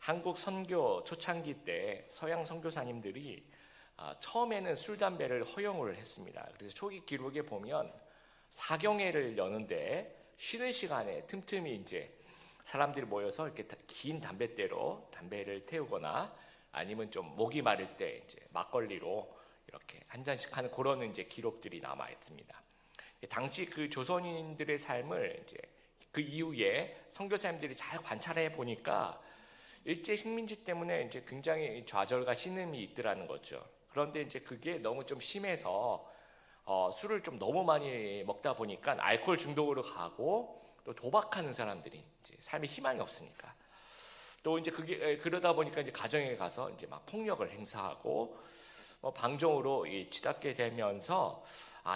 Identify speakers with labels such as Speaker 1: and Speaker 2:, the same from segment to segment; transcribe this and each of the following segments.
Speaker 1: 한국 선교 초창기 때 서양 선교사님들이 처음에는 술, 담배를 허용을 했습니다. 그래서 초기 기록에 보면 사경회를 여는데 쉬는 시간에 틈틈이 이제 사람들이 모여서 이렇게 긴 담뱃대로 담배를 태우거나 아니면 좀 목이 마를 때 이제 막걸리로 이렇게 한 잔씩 하는 그런 이제 기록들이 남아 있습니다. 당시 그 조선인들의 삶을 이제 그 이후에 선교사님들이 잘 관찰해 보니까 일제 식민지 때문에 이제 굉장히 좌절과 신음이 있더라는 거죠. 그런데 이제 그게 너무 좀 심해서 술을 좀 너무 많이 먹다 보니까 알코올 중독으로 가고 또 도박하는 사람들이 이제 삶에 희망이 없으니까 또 이제 그게 그러다 보니까 이제 가정에 가서 이제 막 폭력을 행사하고 방종으로 치닫게 되면서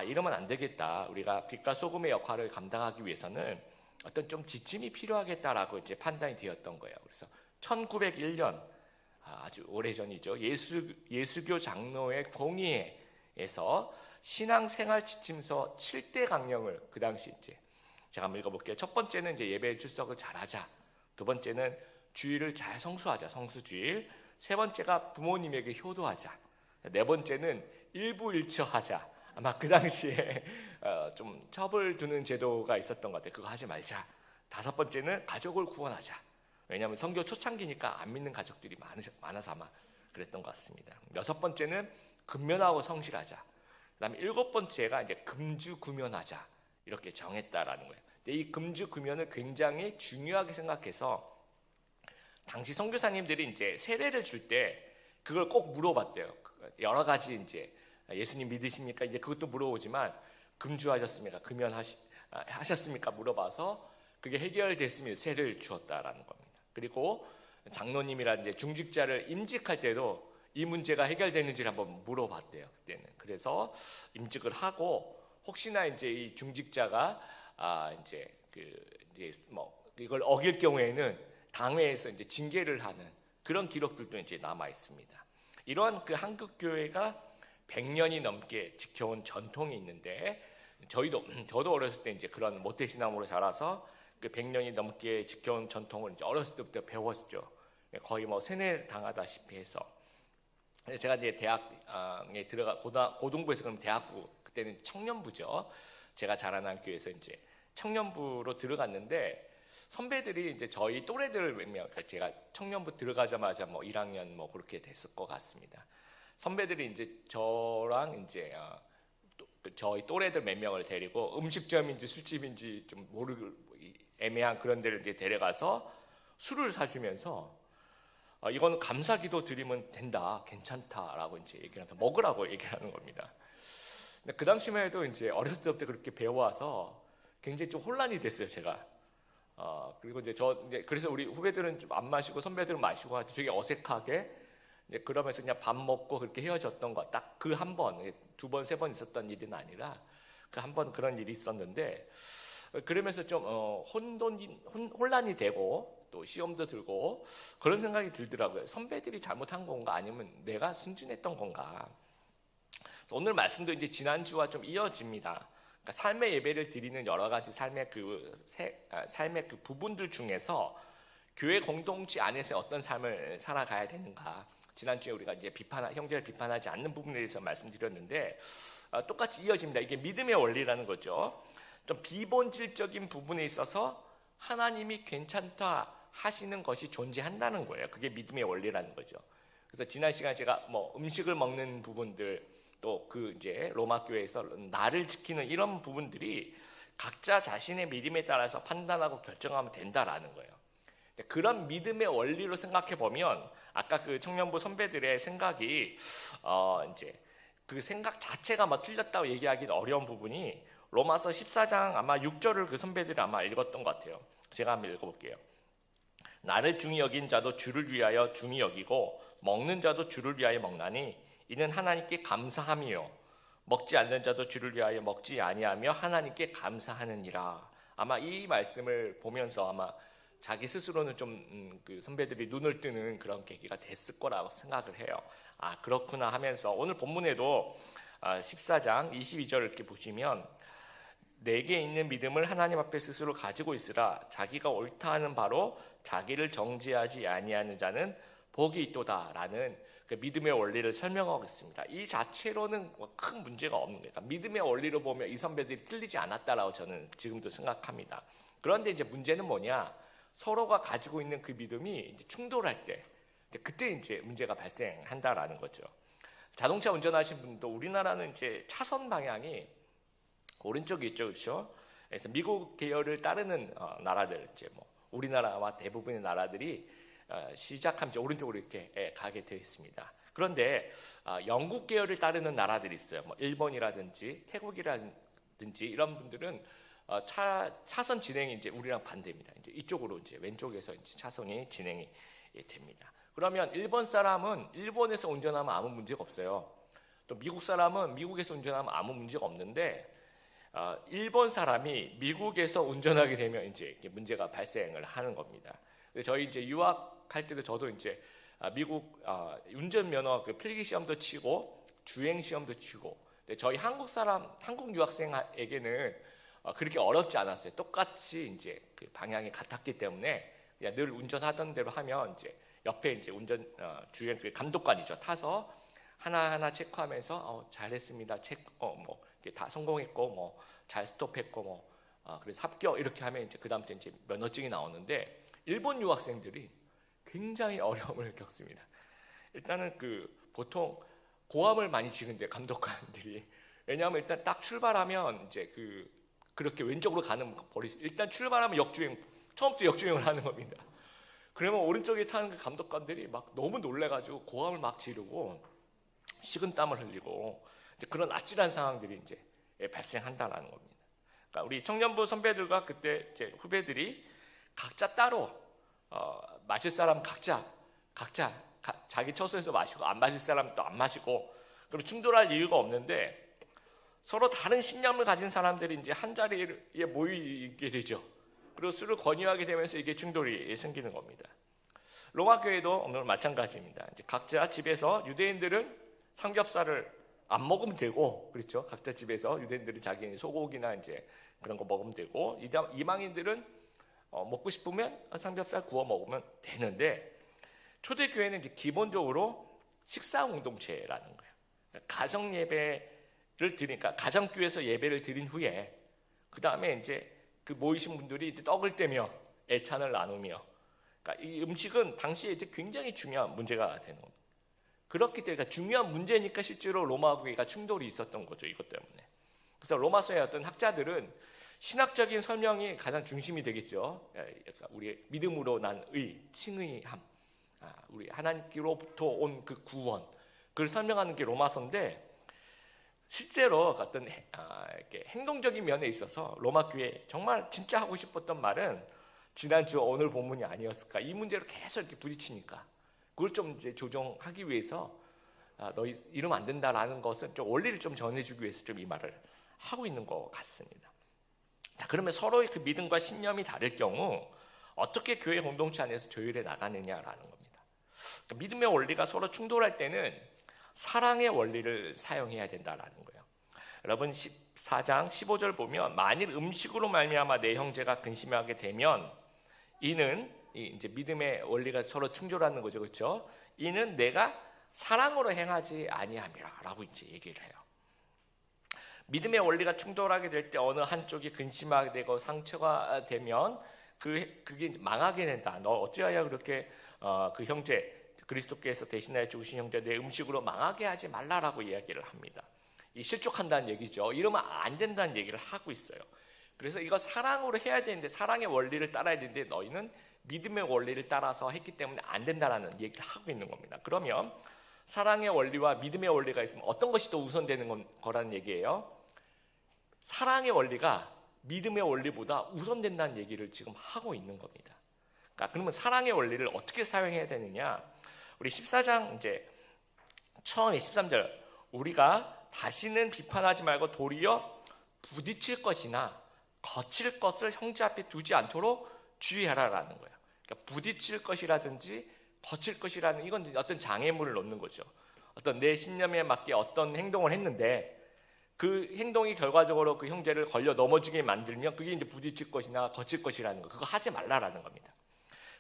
Speaker 1: 이러면 안 되겠다. 우리가 빛과 소금의 역할을 감당하기 위해서는 어떤 좀 지침이 필요하겠다라고 이제 판단이 되었던 거예요. 그래서 1901년 아주 오래전이죠. 예수교 장로의 공의회에서 신앙생활 지침서 7대 강령을 그 당시 이제 제가 한번 읽어볼게요. 첫 번째는 이제 예배 출석을 잘하자. 두 번째는 주일을 잘 성수하자. 성수주일. 세 번째가 부모님에게 효도하자. 네 번째는 일부일처하자. 아마 그 당시에 좀 첩을 두는 제도가 있었던 것 같아요. 그거 하지 말자. 다섯 번째는 가족을 구원하자. 왜냐하면 선교 초창기니까 안 믿는 가족들이 많아서 아마 그랬던 것 같습니다. 여섯 번째는 근면하고 성실하자. 그다음에 일곱 번째가 이제 금주구면하자 이렇게 정했다라는 거예요. 근데 이 금주구면을 굉장히 중요하게 생각해서 당시 선교사님들이 이제 세례를 줄 때 그걸 꼭 물어봤대요. 여러 가지 이제 예수님 믿으십니까? 이제 그것도 물어보지만 금주하셨습니까? 금연하셨습니까? 물어봐서 그게 해결됐으면 세례를 주었다라는 겁니다. 그리고 장로님이라 이제 중직자를 임직할 때도 이 문제가 해결됐는지를 한번 물어봤대요. 그때는. 그래서 임직을 하고 혹시나 이제 이 중직자가 이걸 어길 경우에는 당회에서 이제 징계를 하는 그런 기록들도 이제 남아 있습니다. 이러한 그 한국 교회가 100년이 넘게 지켜온 전통이 있는데 저도 어렸을 때 이제 그런 모태신앙으로 자라서 그 100년이 넘게 지켜온 전통을 이제 어렸을 때부터 배웠죠. 거의 뭐 세뇌 당하다시피 해서. 제가 이제 대학에 고등부에서 그럼 대학부 그때는 청년부죠. 제가 자라난 교회에서 이제 청년부로 들어갔는데 선배들이 이제 저희 또래들 몇 명, 제가 청년부 들어가자마자 뭐 1학년 뭐 그렇게 됐을 것 같습니다. 선배들이 이제 저랑 이제 저희 또래들 몇 명을 데리고 음식점인지 술집인지 좀 모르고 애매한 그런 데를 이제 데려가서 술을 사주면서 이거는 감사기도 드리면 된다, 괜찮다라고 이제 얘기를 하면서 먹으라고 얘기를 하는 겁니다. 근데 그 당시만 해도 이제 어렸을 때부터 그렇게 배워와서 굉장히 좀 혼란이 됐어요, 제가. 그리고 이제 그래서 우리 후배들은 좀 안 마시고 선배들은 마시고 하죠. 되게 어색하게 이제 그러면서 그냥 밥 먹고 그렇게 헤어졌던 거 딱 그 한 번, 두 번, 세 번 있었던 일은 아니라 그 한 번 그런 일이 있었는데 그러면서 좀 혼란이 되고 또 시험도 들고 그런 생각이 들더라고요. 선배들이 잘못한 건가 아니면 내가 순진했던 건가. 오늘 말씀도 이제 지난주와 좀 이어집니다. 그러니까 삶의 예배를 드리는 여러 가지 삶의 삶의 그 부분들 중에서 교회 공동체 안에서 어떤 삶을 살아가야 되는가. 지난주에 우리가 이제 형제를 비판하지 않는 부분에 대해서 말씀드렸는데 똑같이 이어집니다. 이게 믿음의 원리라는 거죠. 좀 비본질적인 부분에 있어서 하나님이 괜찮다 하시는 것이 존재한다는 거예요. 그게 믿음의 원리라는 거죠. 그래서 지난 시간에 제가 뭐 음식을 먹는 부분들 또 그 이제 로마 교회에서 나를 지키는 이런 부분들이 각자 자신의 믿음에 따라서 판단하고 결정하면 된다라는 거예요. 그런 믿음의 원리로 생각해 보면 아까 그 청년부 선배들의 생각이 이제 그 생각 자체가 막 틀렸다고 얘기하기는 어려운 부분이 로마서 14장 아마 6절을 그 선배들이 아마 읽었던 것 같아요. 제가 한번 읽어볼게요. 나를 중히 여긴 자도 주를 위하여 중히 여기고 먹는 자도 주를 위하여 먹나니 이는 하나님께 감사함이요 먹지 않는 자도 주를 위하여 먹지 아니하며 하나님께 감사하느니라. 아마 이 말씀을 보면서 아마 자기 스스로는 좀 그 선배들이 눈을 뜨는 그런 계기가 됐을 거라고 생각을 해요. 그렇구나 하면서 오늘 본문에도 14장 22절을 이렇게 보시면 내게 있는 믿음을 하나님 앞에 스스로 가지고 있으라. 자기가 옳다 하는 바로 자기를 정죄하지 아니하는 자는 복이 있도다라는 그 믿음의 원리를 설명하고 있습니다. 이 자체로는 큰 문제가 없는 거예요. 그러니까 믿음의 원리로 보면 이 선배들이 틀리지 않았다라고 저는 지금도 생각합니다. 그런데 이제 문제는 뭐냐? 서로가 가지고 있는 그 믿음이 이제 충돌할 때, 그때 이제 문제가 발생한다라는 거죠. 자동차 운전하신 분도 우리나라는 이제 차선 방향이 오른쪽이 있죠, 그렇죠? 그래서 미국 계열을 따르는 나라들, 이제 뭐 우리나라와 대부분의 나라들이 시작하면 이제 오른쪽으로 이렇게 가게 되어 있습니다. 그런데 영국 계열을 따르는 나라들이 있어요. 뭐 일본이라든지 태국이라든지 이런 분들은 차선 진행이 이제 우리랑 반대입니다. 이제 이쪽으로 이제 왼쪽에서 이제 차선이 진행이 됩니다. 그러면 일본 사람은 일본에서 운전하면 아무 문제가 없어요. 또 미국 사람은 미국에서 운전하면 아무 문제가 없는데 일본 사람이 미국에서 운전하게 되면 이제 이렇게 문제가 발생을 하는 겁니다. 저희 이제 유학할 때도 저도 이제 미국 운전면허 그 필기 시험도 치고 주행 시험도 치고, 저희 한국 유학생에게는 그렇게 어렵지 않았어요. 똑같이 이제 그 방향이 같았기 때문에 그냥 늘 운전하던 대로 하면 이제 옆에 이제 주행 그 감독관이죠. 타서 하나하나 체크하면서 잘했습니다. 뭐 이렇게 다 성공했고 뭐 잘 스톱했고 뭐 그래서 합격 이렇게 하면 이제 그다음부터 이제 면허증이 나오는데, 일본 유학생들이 굉장히 어려움을 겪습니다. 일단은 그 보통 고함을 많이 지른대 감독관들이. 왜냐하면 일단 딱 출발하면 이제 그렇게 왼쪽으로 가는 버리, 일단 출발하면 역주행, 처음부터 역주행을 하는 겁니다. 그러면 오른쪽에 타는 그 감독관들이 막 너무 놀래가지고 고함을 막 지르고 식은땀을 흘리고 그런 아찔한 상황들이 이제 발생한다라는 겁니다. 그러니까 우리 청년부 선배들과 그때 이제 후배들이 각자 따로 마실 사람 각자 자기 처소에서 마시고 안 마실 사람 또 안 마시고, 그럼 충돌할 이유가 없는데 서로 다른 신념을 가진 사람들이 이제 한 자리에 모이게 되죠. 그리고 술을 권유하게 되면서 이게 충돌이 생기는 겁니다. 로마 교회도 오늘 마찬가지입니다. 이제 각자 집에서 유대인들은 삼겹살을 안 먹으면 되고, 그렇죠? 각자 집에서 유대인들은 자기 소고기나 이제 그런 거 먹으면 되고, 이방인들은 먹고 싶으면 삼겹살 구워 먹으면 되는데, 초대교회는 이제 기본적으로 식사 공동체라는 거예요. 가정 예배를 드리니까 가정교회에서 예배를 드린 후에 그 다음에 이제 그 모이신 분들이 이제 떡을 떼며 애찬을 나누며, 그러니까 이 음식은 당시에 이제 굉장히 중요한 문제가 되는 겁니다. 그렇기 때문에 중요한 문제니까 실제로 로마 교회가 충돌이 있었던 거죠, 이것 때문에. 그래서 로마서의 어떤 학자들은 신학적인 설명이 가장 중심이 되겠죠. 우리 믿음으로 난 의, 칭의함, 우리 하나님께로부터 온 그 구원, 그걸 설명하는 게 로마서인데, 실제로 어떤 이렇게 행동적인 면에 있어서 로마 교회 정말 진짜 하고 싶었던 말은 지난주 오늘 본문이 아니었을까, 이 문제로 계속 이렇게 부딪히니까 그걸 좀 이제 조정하기 위해서 너희 이러면 안 된다라는 것은 좀 원리를 좀 전해주기 위해서 좀 이 말을 하고 있는 것 같습니다. 자, 그러면 서로의 그 믿음과 신념이 다를 경우 어떻게 교회 공동체 안에서 조율해 나가느냐라는 겁니다. 그러니까 믿음의 원리가 서로 충돌할 때는 사랑의 원리를 사용해야 된다라는 거예요. 여러분 14장 15절 보면, 만일 음식으로 말미암아 내 형제가 근심하게 되면 이는 이제 믿음의 원리가 서로 충돌하는 거죠, 그렇죠? 이는 내가 사랑으로 행하지 아니함이라라고 이제 얘기를 해요. 믿음의 원리가 충돌하게 될 때 어느 한쪽이 근심하게 되고 상처가 되면 그게 망하게 된다. 너 어찌하여 그렇게 그 형제, 그리스도께서 대신하여 죽으신 형제 내 음식으로 망하게 하지 말라라고 이야기를 합니다. 이 실족한다는 얘기죠. 이러면 안 된다는 얘기를 하고 있어요. 그래서 이거 사랑으로 해야 되는데, 사랑의 원리를 따라야 되는데 너희는 믿음의 원리를 따라서 했기 때문에 안 된다라는 얘기를 하고 있는 겁니다. 그러면 사랑의 원리와 믿음의 원리가 있으면 어떤 것이 더 우선되는 거라는 얘기예요? 사랑의 원리가 믿음의 원리보다 우선된다는 얘기를 지금 하고 있는 겁니다. 그러니까 그러면 사랑의 원리를 어떻게 사용해야 되느냐? 우리 14장 이제 처음에 13절, 우리가 다시는 비판하지 말고 도리어 부딪힐 것이나 거칠 것을 형제 앞에 두지 않도록 주의하라라는 거예요. 그러니까 부딪힐 것이라든지 거칠 것이라는, 이건 어떤 장애물을 놓는 거죠. 어떤 내 신념에 맞게 어떤 행동을 했는데 그 행동이 결과적으로 그 형제를 걸려 넘어지게 만들면 그게 이제 부딪힐 것이나 거칠 것이라는 거, 그거 하지 말라라는 겁니다.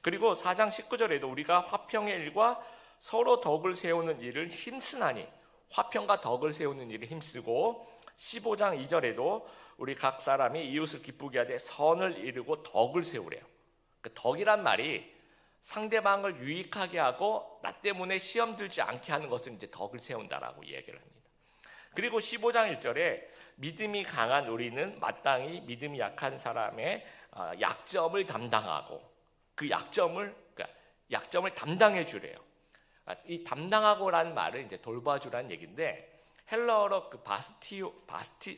Speaker 1: 그리고 4장 19절에도 우리가 화평의 일과 서로 덕을 세우는 일을 힘쓰나니, 화평과 덕을 세우는 일을 힘쓰고, 15장 2절에도 우리 각 사람이 이웃을 기쁘게 하되 선을 이루고 덕을 세우래요. 그 덕이란 말이 상대방을 유익하게 하고 나 때문에 시험 들지 않게 하는 것을 이제 덕을 세운다라고 얘기를 합니다. 그리고 15장 1절에 믿음이 강한 우리는 마땅히 믿음이 약한 사람의 약점을 담당하고, 그 약점을 담당해 주래요. 이 담당하고라는 말은 이제 돌봐주라는 얘기인데, 헬러어로 그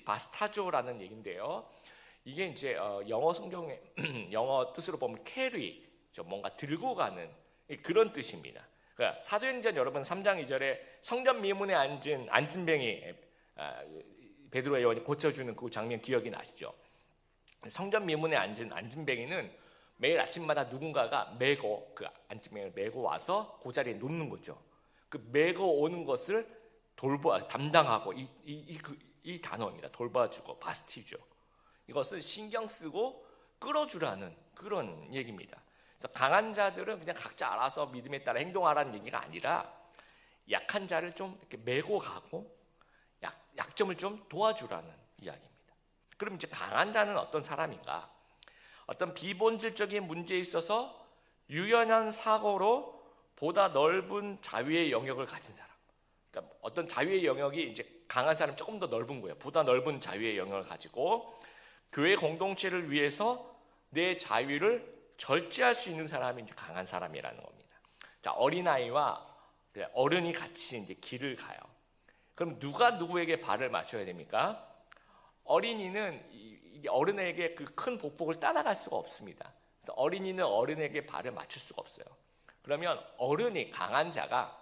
Speaker 1: 바스타조라는 얘기인데요. 이게 이제 영어 성경의 영어 뜻으로 보면 캐리, 뭔가 들고 가는 그런 뜻입니다. 그러니까 사도행전 여러분 3장 2절에 성전 미문에 앉은 안진뱅이 베드로와 요한이 고쳐주는 그 장면 기억이 나시죠? 성전 미문에 앉은 안진뱅이는 매일 아침마다 누군가가 메고, 그 안진뱅이를 메고 와서 그 자리에 놓는 거죠. 그 메고 오는 것을 담당하고, 이 단어입니다. 돌봐주고, 바스티죠. 이것을 신경 쓰고 끌어주라는 그런 얘기입니다. 그래서 강한 자들은 그냥 각자 알아서 믿음에 따라 행동하라는 얘기가 아니라 약한 자를 좀 이렇게 메고 가고 약점을 좀 도와주라는 이야기입니다. 그럼 이제 강한 자는 어떤 사람인가? 어떤 비본질적인 문제에 있어서 유연한 사고로 보다 넓은 자유의 영역을 가진 사람. 그러니까 어떤 자유의 영역이 이제 강한 사람 조금 더 넓은 거예요. 보다 넓은 자유의 영역을 가지고 교회 공동체를 위해서 내 자유를 절제할 수 있는 사람이 이제 강한 사람이라는 겁니다. 자, 어린아이와 어른이 같이 이제 길을 가요. 그럼 누가 누구에게 발을 맞춰야 됩니까? 어린이는 어른에게 그 큰 보폭을 따라갈 수가 없습니다. 그래서 어린이는 어른에게 발을 맞출 수가 없어요. 그러면 어른이, 강한 자가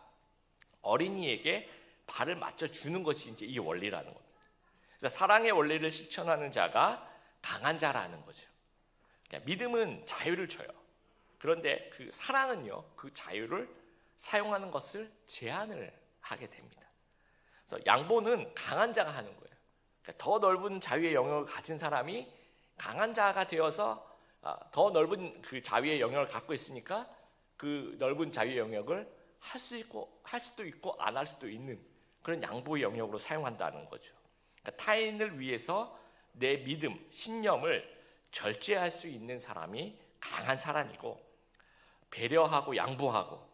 Speaker 1: 어린이에게 발을 맞춰주는 것이 이제 이 원리라는 겁니다. 그래서 사랑의 원리를 실천하는 자가 강한 자라는 거죠. 그러니까 믿음은 자유를 줘요. 그런데 그 사랑은요, 그 자유를 사용하는 것을 제한을 하게 됩니다. 그래서 양보는 강한 자가 하는 거예요. 그러니까 더 넓은 자유의 영역을 가진 사람이 강한 자가 되어서 더 넓은 그 자유의 영역을 갖고 있으니까 그 넓은 자유의 영역을 할 수도 있고 안 할 수도 있는 그런 양보의 영역으로 사용한다는 거죠. 그러니까 타인을 위해서 내 믿음, 신념을 절제할 수 있는 사람이 강한 사람이고, 배려하고 양보하고,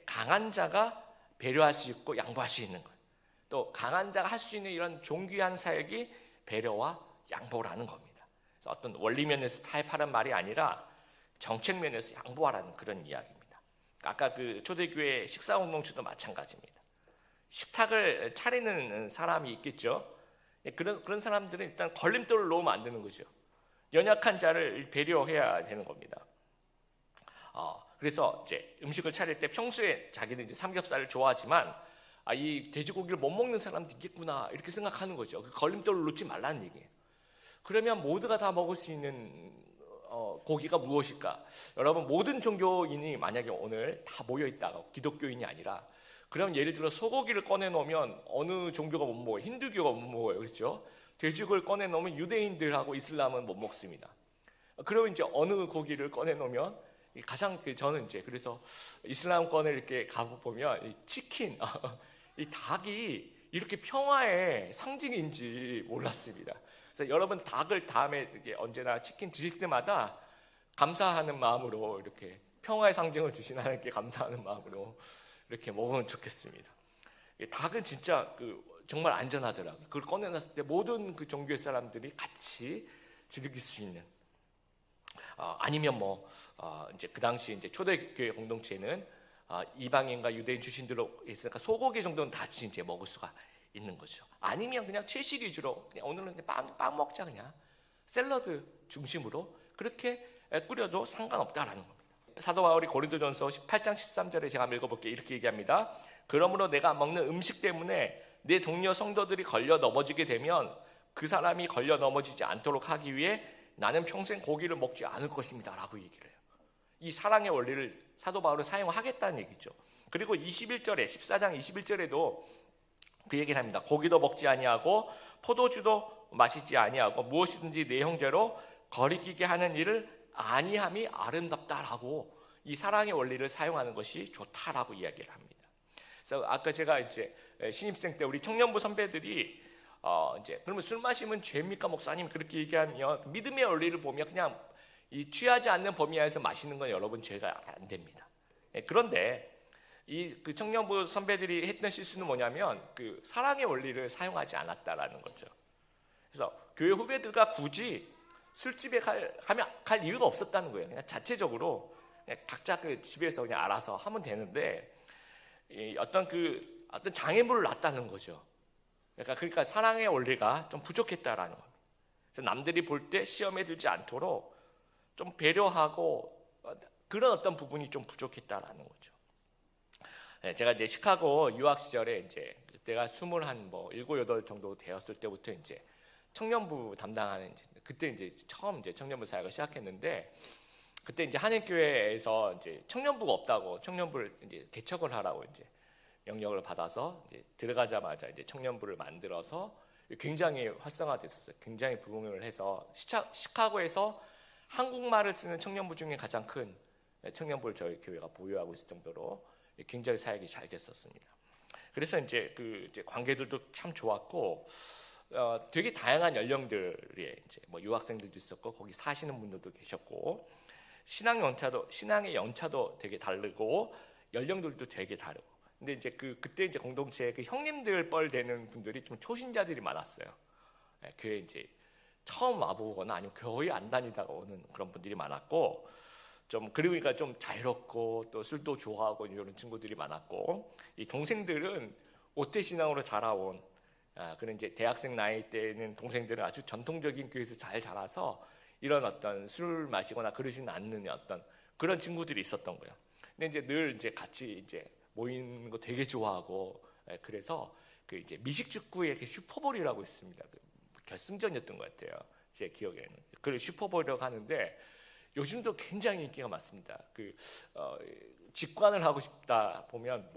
Speaker 1: 강한 자가 배려할 수 있고 양보할 수 있는 것, 또 강한 자가 할 수 있는 이런 존귀한 사역이 배려와 양보라는 겁니다. 그래서 어떤 원리 면에서 타협하는 말이 아니라 정책 면에서 양보하라는 그런 이야기입니다. 아까 그 초대교회 식사 공동체도 마찬가지입니다. 식탁을 차리는 사람이 있겠죠. 그런 사람들은 일단 걸림돌을 놓으면 안 되는 거죠. 연약한 자를 배려해야 되는 겁니다. 그래서 이제 음식을 차릴 때 평소에 자기는 이제 삼겹살을 좋아하지만 이 돼지고기를 못 먹는 사람도 있겠구나 이렇게 생각하는 거죠. 그 걸림돌을 놓지 말라는 얘기예요. 그러면 모두가 다 먹을 수 있는 고기가 무엇일까? 여러분, 모든 종교인이 만약에 오늘 다 모여 있다가 기독교인이 아니라, 그럼 예를 들어 소고기를 꺼내 놓으면 어느 종교가 못 먹어요? 힌두교가 못 먹어요. 그렇죠? 돼지고기를 꺼내 놓으면 유대인들하고 이슬람은 못 먹습니다. 그러면 이제 어느 고기를 꺼내 놓으면 가장 저는 이제 그래서 이슬람권을 이렇게 가보면 이 치킨, 이 닭이 이렇게 평화의 상징인지 몰랐습니다. 그래서 여러분, 닭을 다음에 언제나 치킨 드실 때마다 감사하는 마음으로, 이렇게 평화의 상징을 주신 하나님께 감사하는 마음으로 이렇게 먹으면 좋겠습니다. 닭은 진짜 정말 안전하더라고요. 그걸 꺼내놨을 때 모든 그 종교의 사람들이 같이 즐길 수 있는. 아니면 이제 그 당시 이제 초대교회 공동체는 이방인과 유대인 출신들로 있으니까 소고기 정도는 같이 이제 먹을 수가 있는 거죠. 아니면 그냥 채식 위주로, 그냥 오늘은 빵 먹자, 그냥 샐러드 중심으로 그렇게 꾸려도 상관없다라는 겁니다. 사도 바울이 고린도전서 18장 13절에 제가 한번 읽어볼게요. 이렇게 얘기합니다. 그러므로 내가 먹는 음식 때문에 내 동료 성도들이 걸려 넘어지게 되면 그 사람이 걸려 넘어지지 않도록 하기 위해 나는 평생 고기를 먹지 않을 것입니다 라고 얘기를 해요. 이 사랑의 원리를 사도 바울은 사용하겠다는 얘기죠. 그리고 21절에 14장 21절에도 그 얘기를 합니다. 고기도 먹지 아니하고 포도주도 마시지 아니하고 무엇이든지 내 형제로 거리끼게 하는 일을 아니함이 아름답다라고 이 사랑의 원리를 사용하는 것이 좋다라고 이야기를 합니다. 그래서 아까 제가 이제 신입생 때 우리 청년부 선배들이 이제 그러면 술 마시면 죄입니까 목사님 그렇게 얘기하면 믿음의 원리를 보면 그냥 이 취하지 않는 범위 안에서 마시는 건 여러분 죄가 안 됩니다. 그런데 이 그 청년부 선배들이 했던 실수는 뭐냐면 그 사랑의 원리를 사용하지 않았다라는 거죠. 그래서 교회 후배들과 굳이 술집에 갈 이유가 없었다는 거예요. 그냥 자체적으로 그냥 각자 그 집에서 그냥 알아서 하면 되는데 어떤 장애물을 놨다는 거죠. 그러니까 사랑의 원리가 좀 부족했다라는 겁니다. 그래서 남들이 볼 때 시험에 들지 않도록 좀 배려하고 그런 어떤 부분이 좀 부족했다라는 거죠. 제가 이제 시카고 유학 시절에 이제 그때가 27, 8 정도 되었을 때부터 이제 청년부 담당하는 그때 이제 처음 이제 청년부 사역을 시작했는데 그때 이제 한인교회에서 이제 청년부가 없다고 청년부를 이제 개척을 하라고 이제 명령을 받아서 이제 들어가자마자 이제 청년부를 만들어서 굉장히 활성화됐었어요. 굉장히 부흥을 해서 시카고에서 한국말을 쓰는 청년부 중에 가장 큰 청년부를 저희 교회가 보유하고 있을 정도로 굉장히 사역이 잘 됐었습니다. 그래서 이제 이제 관계들도 참 좋았고 되게 다양한 연령들의 이제 유학생들도 있었고 거기 사시는 분들도 계셨고 신앙의 연차도 되게 다르고 연령들도 되게 다르고 근데 이제 그때 이제 공동체에 그 형님들 뻘 되는 분들이 좀 초신자들이 많았어요. 교회 이제 처음 와보거나 아니면 거의 안 다니다가 오는 그런 분들이 많았고 그러니까 좀 자유롭고 또 술도 좋아하고 이런 친구들이 많았고 이 동생들은 오태신앙으로 자라온 그런 이제 대학생 나이 때는 동생들은 아주 전통적인 교회에서 잘 자라서 이런 어떤 술 마시거나 그러지는 않는 어떤 그런 친구들이 있었던 거예요. 근데 이제 늘 이제 같이 이제 모이는 거 되게 좋아하고 그래서 그 이제 미식축구의 그 슈퍼볼이라고 있습니다. 결승전이었던 것 같아요. 제 기억에는. 그걸 슈퍼볼이라고 하는데 요즘도 굉장히 인기가 많습니다. 직관을 하고 싶다 보면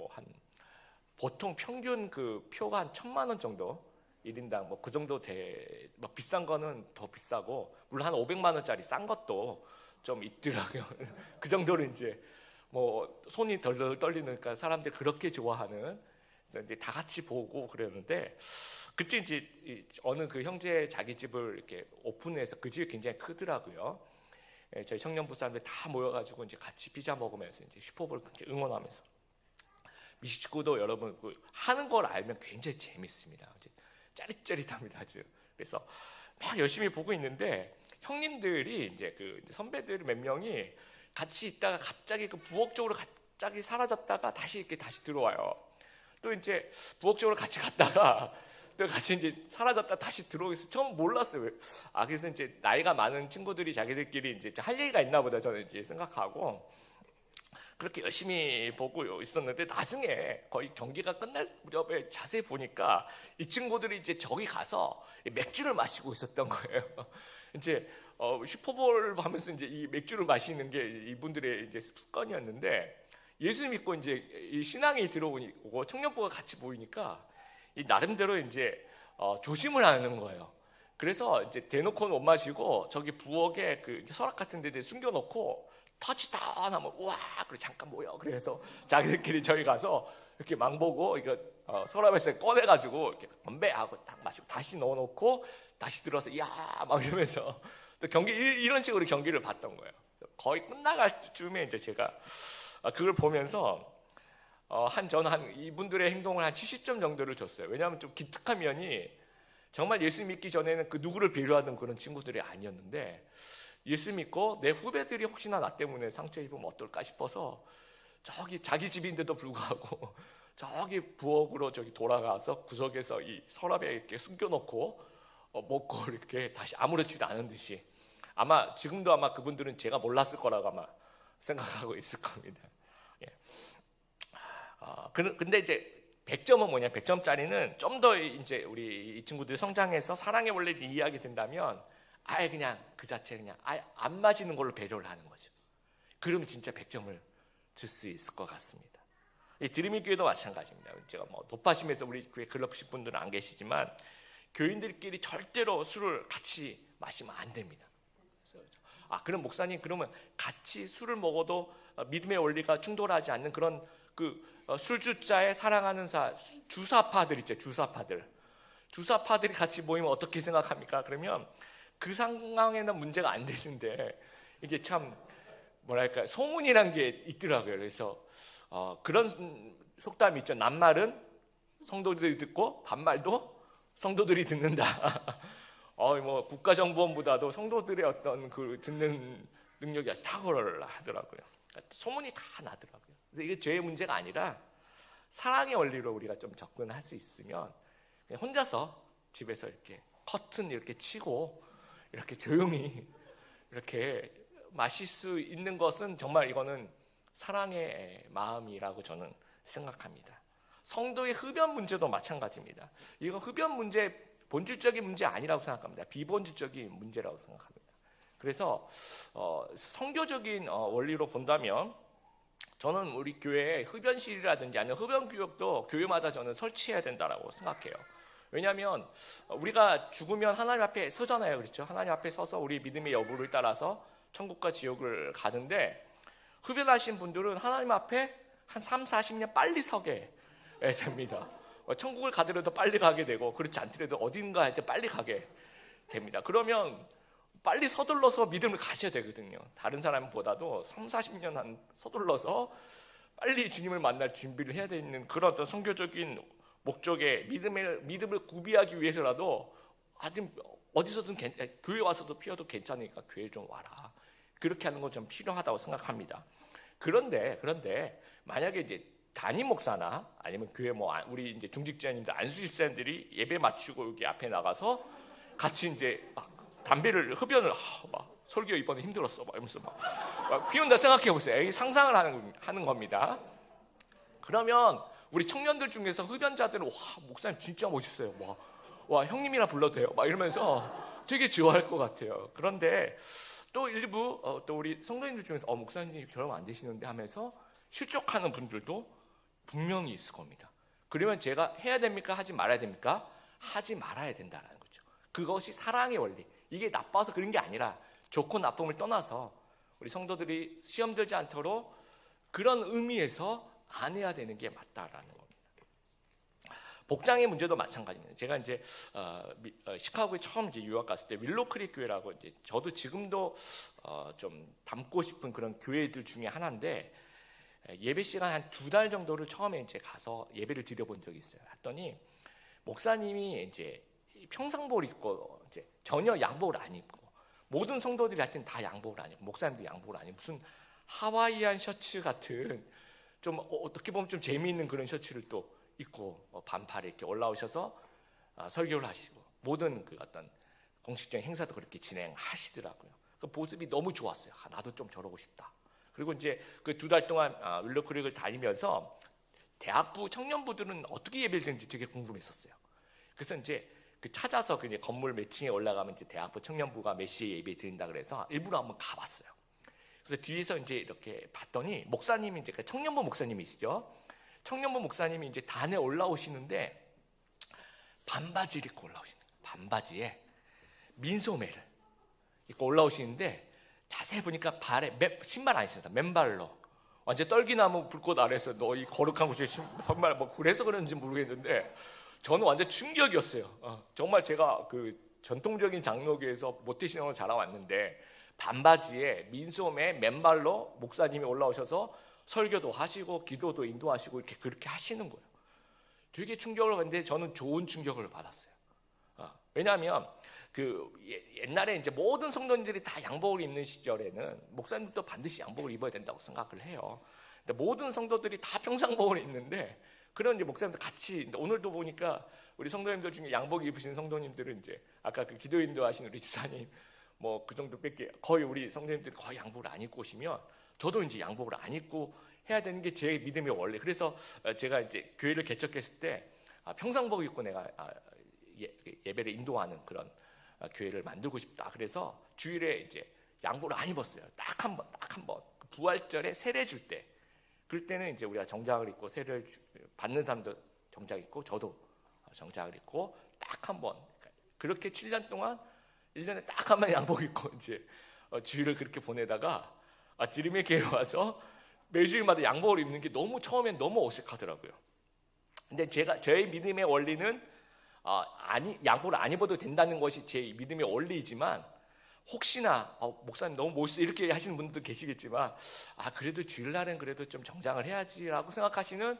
Speaker 1: 보통 평균 그 표가 한 1,000만 원 정도 1인당 그 정도 비싼 거는 더 비싸고 물론 한 500만 원짜리 싼 것도 좀 있더라고요. 그 정도로 이제 손이 덜덜 떨리니까 사람들이 그렇게 좋아하는 그래서 이제 다 같이 보고 그러는데 그때 이제 어느 그 형제 자기 집을 이렇게 오픈해서 그 집이 굉장히 크더라고요. 저희 청년부 사람들 다 모여가지고 이제 같이 피자 먹으면서 이제 슈퍼볼 응원하면서 미식축구도 여러분 하는 걸 알면 굉장히 재밌습니다. 짜릿짜릿합니다 아주. 그래서 막 열심히 보고 있는데 형님들이 이제 선배들 몇 명이 같이 있다가 갑자기 부엌 쪽으로 갑자기 사라졌다가 다시 들어와요. 또 이제 부엌 쪽으로 같이 갔다가 또 같이 이제 사라졌다 다시 들어오겠어. 처음 몰랐어요. 그래서 이제 나이가 많은 친구들이 자기들끼리 이제 할 얘기가 있나 보다 저는 이제 생각하고 그렇게 열심히 보고 있었는데 나중에 거의 경기가 끝날 무렵에 자세히 보니까 이 친구들이 이제 저기 가서 맥주를 마시고 있었던 거예요. 이제 슈퍼볼 하면서 이제 이 맥주를 마시는 게 이분들의 이제 습관이었는데 예수 믿고 이제 이 신앙이 들어오고 청년부가 같이 모이니까 이 나름대로 이제 조심을 하는 거예요. 그래서 이제 대놓고는 못 마시고 저기 부엌에 서랍 같은 데 숨겨놓고 터치다운 하면 우와 그래 잠깐 모여 그래서 자기들끼리 저희 가서 이렇게 망보고 이거 서랍에서 꺼내가지고 이렇게 건배하고 딱 마시고 다시 넣어놓고 다시 들어서 이야 막 이러면서 또 경기 이런 식으로 경기를 봤던 거예요. 거의 끝나갈 쯤에 이제 제가 그걸 보면서 저는 이분들의 행동을 한 70점 정도를 줬어요. 왜냐하면 좀 기특한 면이 정말 예수 믿기 전에는 그 누구를 배려하던 그런 친구들이 아니었는데 예수 믿고 내 후배들이 혹시나 나 때문에 상처 입으면 어떨까 싶어서 저기 자기 집인데도 불구하고 저기 부엌으로 저기 돌아가서 구석에서 이 서랍에 이렇게 숨겨놓고 먹고 이렇게 다시 아무렇지도 않은 듯이 아마 지금도 아마 그분들은 제가 몰랐을 거라고 아마 생각하고 있을 겁니다. 예. 근데 이제 100점은 뭐냐? 100점짜리는 좀 더 이제 우리 이 친구들이 성장해서 사랑의 원리를 이해하게 된다면 아예 그냥 그 자체 그냥 아예 안 마시는 걸로 배려를 하는 거죠. 그러면 진짜 100점을 줄 수 있을 것 같습니다. 이 드림이 교회도 마찬가지입니다. 제가 뭐 높아심에서 우리 교회 글럽십 분들은 안 계시지만 교인들끼리 절대로 술을 같이 마시면 안 됩니다. 그럼 목사님 그러면 같이 술을 먹어도 믿음의 원리가 충돌하지 않는 그런 술주자에 사랑하는 주사파들 있죠. 주사파들이 같이 모이면 어떻게 생각합니까? 그러면 그 상황에는 문제가 안 되는데 이게 참 뭐랄까 소문이란 게 있더라고요. 그래서 그런 속담이 있죠. 낱말은 성도들이 듣고 반말도 성도들이 듣는다. 뭐 국가정보원보다도 성도들의 어떤 그 듣는 능력이 아주 탁월하더라고요. 그러니까 소문이 다 나더라고요. 그래서 이게 죄의 문제가 아니라 사랑의 원리로 우리가 좀 접근할 수 있으면 그냥 혼자서 집에서 이렇게 커튼 이렇게 치고 이렇게 조용히 이렇게 마실 수 있는 것은 정말 이거는 사랑의 마음이라고 저는 생각합니다. 성도의 흡연 문제도 마찬가지입니다. 이건 흡연 문제 본질적인 문제 아니라고 생각합니다. 비본질적인 문제라고 생각합니다. 그래서 성교적인 원리로 본다면 저는 우리 교회에 흡연실이라든지 아니면 흡연 구역도 교회마다 저는 설치해야 된다고 생각해요. 왜냐하면 우리가 죽으면 하나님 앞에 서잖아요. 그렇죠? 하나님 앞에 서서 우리 믿음의 여부를 따라서 천국과 지옥을 가는데 흡연하신 분들은 하나님 앞에 한 3, 40년 빨리 서게 됩니다. 천국을 가더라도 빨리 가게 되고 그렇지 않더라도 어딘가 이제 빨리 가게 됩니다. 그러면 빨리 서둘러서 믿음을 가셔야 되거든요. 다른 사람보다도 3, 40년 한 서둘러서 빨리 주님을 만날 준비를 해야 되는 그런 어떤 선교적인 목적의 믿음을 구비하기 위해서라도 어디서든 교회 와서도 피워도 괜찮으니까 교회 좀 와라. 그렇게 하는 건 좀 필요하다고 생각합니다. 그런데 만약에 이제 담임 목사나 아니면 교회 우리 이제 중직자님들 안수 집사님들이 예배 마치고 여기 앞에 나가서 같이 이제 막 담배를 흡연을 막 설교 이번에 힘들었어 막 이러면서 막 피운다 생각해 보세요. 상상을 하는 겁니다. 그러면 우리 청년들 중에서 흡연자들은 와 목사님 진짜 멋있어요. 와 형님이라 불러도 돼요. 막 이러면서 되게 좋아할 것 같아요. 그런데 또 일부 또 우리 성도님들 중에서 목사님 결혼 안 되시는데 하면서 실족하는 분들도 분명히 있을 겁니다. 그러면 제가 해야 됩니까? 하지 말아야 됩니까? 하지 말아야 된다는 거죠. 그것이 사랑의 원리. 이게 나빠서 그런 게 아니라 좋고 나쁨을 떠나서 우리 성도들이 시험 들지 않도록 그런 의미에서 안 해야 되는 게 맞다라는 겁니다. 복장의 문제도 마찬가지입니다. 제가 이제 시카고에 처음 이제 유학 갔을 때 윌로크릭 교회라고 이제 저도 지금도 좀 닮고 싶은 그런 교회들 중에 하나인데 예배 시간 한 2달 정도를 처음에 이제 가서 예배를 드려본 적이 있어요. 했더니 목사님이 이제 평상복을 입고 이제 전혀 양복을 안 입고 모든 성도들이 하여튼 다 양복을 안 입고 목사님도 양복을 안 입고 무슨 하와이안 셔츠 같은 좀 어떻게 보면 좀 재미있는 그런 셔츠를 또 입고 반팔에 이렇게 올라오셔서 설교를 하시고 모든 그 어떤 공식적인 행사도 그렇게 진행하시더라고요. 그 모습이 너무 좋았어요. 나도 좀 저러고 싶다. 그리고 이제 그 2달 동안 윌로크릭을 다니면서 대학부 청년부들은 어떻게 예배를 드는지 되게 궁금했었어요. 그래서 이제 찾아서 그 건물 몇 층에 올라가면 이제 대학부 청년부가 몇 시에 예배 드린다 그래서 일부러 한번 가봤어요. 그래서 뒤에서 이제 이렇게 봤더니 목사님이 이제 청년부 목사님이시죠. 청년부 목사님이 이제 단에 올라오시는데 반바지를 입고 올라오시는 거예요. 반바지에 민소매를 입고 올라오시는데 자세히 보니까 발에 신발 안 신었다. 맨발로 완전 떨기나무 불꽃 아래서 너 이 거룩한 곳에 신발 그래서 그런지 모르겠는데 저는 완전 충격이었어요. 정말 제가 그 전통적인 장로교에서 모태신앙을 자라왔는데 반바지에 민소매 맨발로 목사님이 올라오셔서 설교도 하시고 기도도 인도하시고 이렇게 그렇게 하시는 거예요. 되게 충격을 받는데 저는 좋은 충격을 받았어요. 왜냐하면 그 옛날에 이제 모든 성도님들이 다 양복을 입는 시절에는 목사님도 반드시 양복을 입어야 된다고 생각을 해요. 근데 모든 성도들이 다 평상복을 입는데 그런 이제 목사님들 같이 오늘도 보니까 우리 성도님들 중에 양복 입으시는 성도님들은 이제 아까 그 기도 인도하신 우리 집사님 그 정도밖에 거의 우리 성도님들이 거의 양복을 안 입고 오시면 저도 이제 양복을 안 입고 해야 되는 게 제 믿음의 원리. 그래서 제가 이제 교회를 개척했을 때 평상복 입고 내가 예배를 인도하는 그런 교회를 만들고 싶다. 그래서 주일에 이제 양복을 안 입었어요. 딱 한 번 부활절에 세례 줄 때 그럴 때는 이제 우리가 정장을 입고 세례를 받는 사람도 정장 입고 저도 정장을 입고 딱 한 번 그렇게 7년 동안 1년에 딱 한 번 양복 입고 이제 주일을 그렇게 보내다가 디림의 교회 와서 매주일마다 양복을 입는 게 처음엔 너무 어색하더라고요. 근데 저의 믿음의 원리는 양복을 안 입어도 된다는 것이 제 믿음의 원리이지만, 혹시나 목사님 너무 멋있어 이렇게 하시는 분들도 계시겠지만 그래도 주일날은 그래도 좀 정장을 해야지라고 생각하시는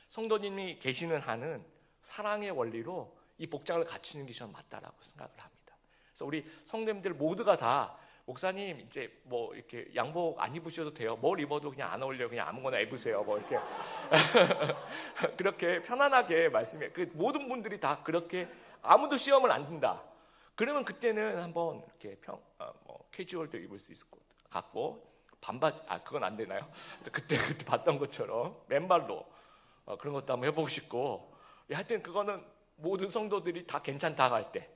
Speaker 1: 성도님이 계시는 한은 사랑의 원리로 이 복장을 갖추는 게 저는 맞다라고 생각을 합니다. 그래서 우리 성도님들 모두가 다 목사님 이제 뭐 이렇게 양복 안 입으셔도 돼요. 뭘 입어도 그냥 안 어울려요. 그냥 아무거나 입으세요. 뭐 이렇게 그렇게 편안하게 말씀해. 그 모든 분들이 다 그렇게 아무도 시험을 안 든다. 그러면 그때는 한번 이렇게 캐주얼도 입을 수 있을 것 같고, 반바지 그건 안 되나요? 그때 봤던 것처럼 맨발로 그런 것도 한번 해보고 싶고, 하여튼 그거는 모든 성도들이 다 괜찮다 할 때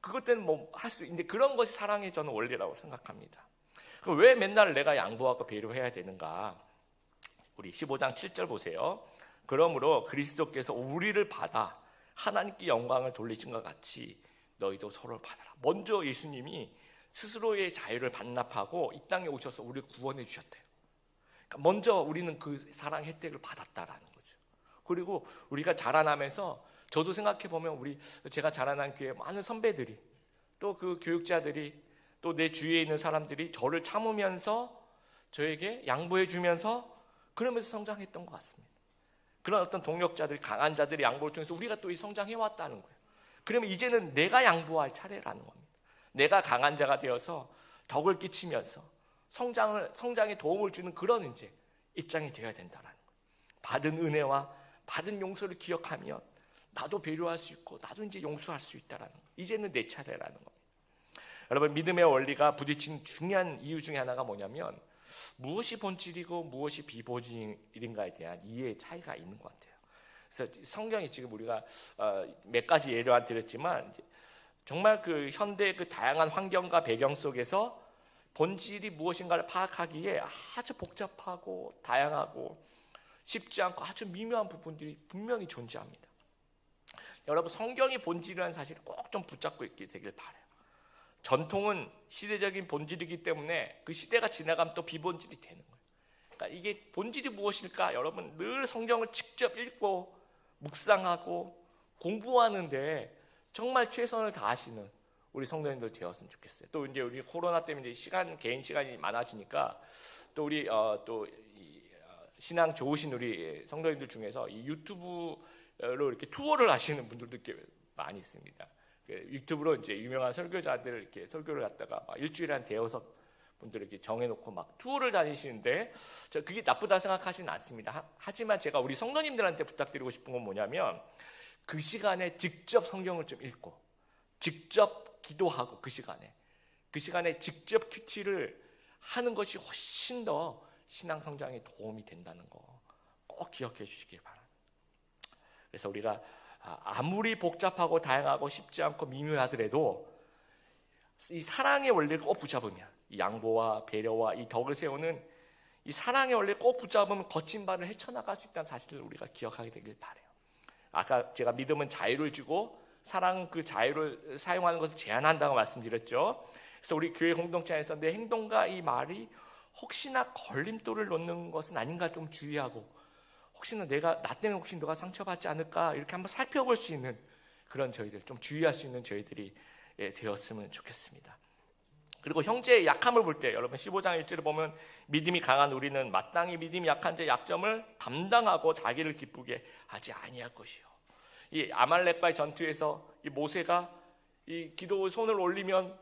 Speaker 1: 그것 때는 뭐 할 수 있는데, 그런 것이 사랑의 저는 원리라고 생각합니다. 그럼 왜 맨날 내가 양보하고 배려해야 되는가? 우리 15장 7절 보세요. 그러므로 그리스도께서 우리를 받아 하나님께 영광을 돌리신 것 같이 너희도 서로를 받아라. 먼저 예수님이 스스로의 자유를 반납하고 이 땅에 오셔서 우리를 구원해 주셨대요. 그러니까 먼저 우리는 그 사랑의 혜택을 받았다라는 거죠. 그리고 우리가 자라나면서 저도 생각해 보면 제가 자라난 교회 많은 선배들이, 또 그 교육자들이, 또 내 주위에 있는 사람들이 저를 참으면서 저에게 양보해 주면서 그러면서 성장했던 것 같습니다. 그런 어떤 동력자들, 강한 자들의 양보를 통해서 우리가 또 이 성장해 왔다는 거예요. 그러면 이제는 내가 양보할 차례라는 겁니다. 내가 강한 자가 되어서 덕을 끼치면서 성장에 도움을 주는 그런 이제 입장이 되어야 된다는 거예요. 받은 은혜와 받은 용서를 기억하면 나도 배려할 수 있고 나도 이제 용서할 수 있다라는 거예요. 이제는 내 차례라는 겁니다. 여러분, 믿음의 원리가 부딪힌 중요한 이유 중에 하나가 뭐냐면, 무엇이 본질이고 무엇이 비본질인가에 대한 이해의 차이가 있는 것 같아요. 그래서 성경이 지금 우리가 몇 가지 예를 드렸지만, 정말 그 현대 그 다양한 환경과 배경 속에서 본질이 무엇인가를 파악하기에 아주 복잡하고 다양하고 쉽지 않고 아주 미묘한 부분들이 분명히 존재합니다. 여러분, 성경이 본질이라는 사실을 꼭 좀 붙잡고 있게 되길 바라요. 전통은 시대적인 본질이기 때문에 그 시대가 지나가면 또 비본질이 되는 거예요. 그러니까 이게 본질이 무엇일까? 여러분, 늘 성경을 직접 읽고 묵상하고 공부하는데 정말 최선을 다하시는 우리 성도님들 되었으면 좋겠어요. 또 이제 우리 코로나 때문에 개인 시간이 많아지니까 또 우리 신앙 좋으신 우리 성도님들 중에서 이 유튜브로 이렇게 투어를 하시는 분들도 이렇게 많이 있습니다. 유튜브로 이제 유명한 설교자들 이렇게 설교를 갖다가 일주일에 한 대여섯 분들 이렇게 정해놓고 막 투어를 다니시는데, 그게 나쁘다 생각하지는 않습니다. 하지만 제가 우리 성도님들한테 부탁드리고 싶은 건 뭐냐면, 그 시간에 직접 성경을 좀 읽고 직접 기도하고 그 시간에 직접 큐티를 하는 것이 훨씬 더 신앙 성장에 도움이 된다는 거 꼭 기억해 주시기 바랍니다. 그래서 우리가 아무리 복잡하고 다양하고 쉽지 않고 미묘하더라도 이 사랑의 원리를 꼭 붙잡으면, 이 양보와 배려와 이 덕을 세우는 이 사랑의 원리를 꼭 붙잡으면 거친 바를 헤쳐나갈 수 있다는 사실을 우리가 기억하게 되길 바라요. 아까 제가 믿음은 자유를 주고 사랑은 그 자유를 사용하는 것을 제한한다고 말씀드렸죠. 그래서 우리 교회 공동체에서 내 행동과 이 말이 혹시나 걸림돌을 놓는 것은 아닌가 좀 주의하고, 혹시나 나 때문에 혹시 너가 상처받지 않을까 이렇게 한번 살펴볼 수 있는 그런 저희들, 좀 주의할 수 있는 저희들이 되었으면 좋겠습니다. 그리고 형제의 약함을 볼 때, 여러분 15장 1절을 보면, 믿음이 강한 우리는 마땅히 믿음이 약한 자의 약점을 담당하고 자기를 기쁘게 하지 아니할 것이요. 이 아말렉과의 전투에서 이 모세가 이 기도 손을 올리면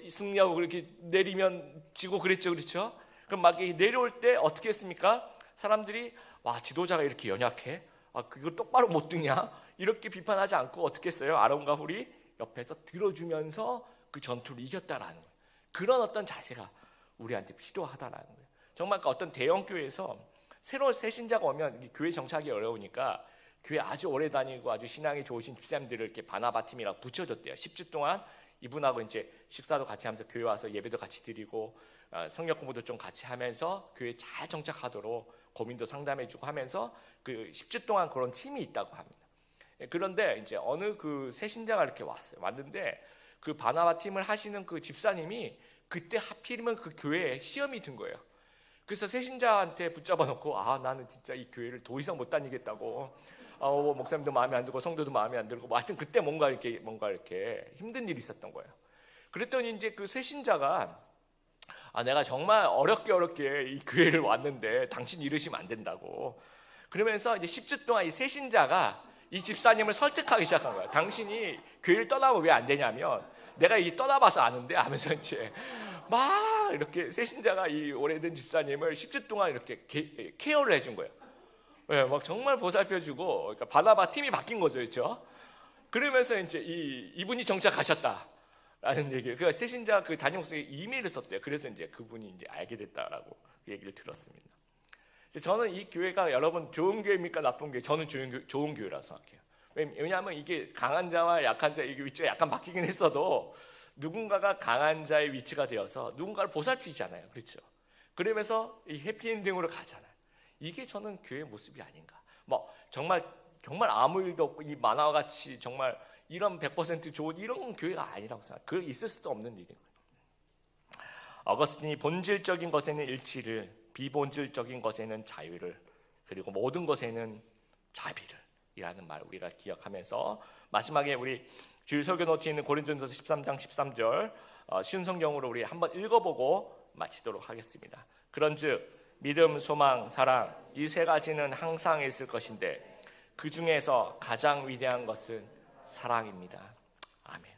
Speaker 1: 승리하고 그렇게 내리면 지고 그랬죠, 그렇죠? 그럼 막 내려올 때 어떻게 했습니까? 사람들이 와, 지도자가 이렇게 연약해? 그걸 똑바로 못 드냐? 이렇게 비판하지 않고 어떻게 했어요? 아론과 훌이 옆에서 들어주면서 그 전투를 이겼다라는 거예요. 그런 어떤 자세가 우리한테 필요하다라는 거예요. 정말 어떤 대형 교회에서 새로운 새 신자가 오면 교회 정착이 어려우니까 교회 아주 오래 다니고 아주 신앙이 좋으신 집사님들을 이렇게 바나바팀이라고 붙여줬대요. 10주 동안 이분하고 이제 식사도 같이 하면서 교회 와서 예배도 같이 드리고 성경 공부도 좀 같이 하면서 교회 잘 정착하도록 고민도 상담해주고 하면서 그 10주 동안 그런 팀이 있다고 합니다. 그런데 이제 어느 그 새신자가 이렇게 왔는데 그 바나바 팀을 하시는 그 집사님이 그때 하필이면 그 교회에 시험이 든 거예요. 그래서 새신자한테 붙잡아 놓고 나는 진짜 이 교회를 더 이상 못 다니겠다고. 목사님도 마음에 안 들고 성도도 마음에 안 들고 하여튼 그때 뭔가 이렇게 힘든 일이 있었던 거예요. 그랬더니 이제 그 새신자가 내가 정말 어렵게 이 교회를 왔는데 당신 이러시면 안 된다고. 그러면서 이제 10주 동안 이 새신자가 이 집사님을 설득하기 시작한 거야. 당신이 교회를 떠나면 왜 안 되냐면 내가 이 떠나봐서 아는데 하면서 이제 막 이렇게 새신자가 이 오래된 집사님을 10주 동안 이렇게 케어를 해준 거예요. 네, 막 정말 보살펴주고, 그러니까 바나바 팀이 바뀐 거죠, 그렇죠? 그러면서 이제 이분이 정착하셨다라는 얘기를, 그 새신자 그 담임 목사님이 이메일을 썼대요. 그래서 이제 그분이 이제 알게 됐다라고 그 얘기를 들었습니다. 저는 이 교회가 여러분 좋은 교회입니까 나쁜 교회? 저는 좋은 교회라고 생각해요. 왜냐하면 이게 강한 자와 약한 자 이게 위치가 약간 바뀌긴 했어도 누군가가 강한 자의 위치가 되어서 누군가를 보살피잖아요, 그렇죠? 그러면서 이 해피엔딩으로 가잖아요. 이게 저는 교회의 모습이 아닌가. 정말 아무 일도 없고 이 만화와 같이 정말 이런 100% 좋은 이런 교회가 아니라고 생각해요. 그 있을 수도 없는 일인 거예요. 어거스틴이 본질적인 것에는 일치를, 비본질적인 것에는 자유를, 그리고 모든 것에는 자비를 이라는 말 우리가 기억하면서 마지막에 우리 주일 설교 노트에 있는 고린도전서 13장 13절 쉬운 성경으로 우리 한번 읽어보고 마치도록 하겠습니다. 그런즉 믿음, 소망, 사랑 이 세 가지는 항상 있을 것인데 그 중에서 가장 위대한 것은 사랑입니다. 아멘.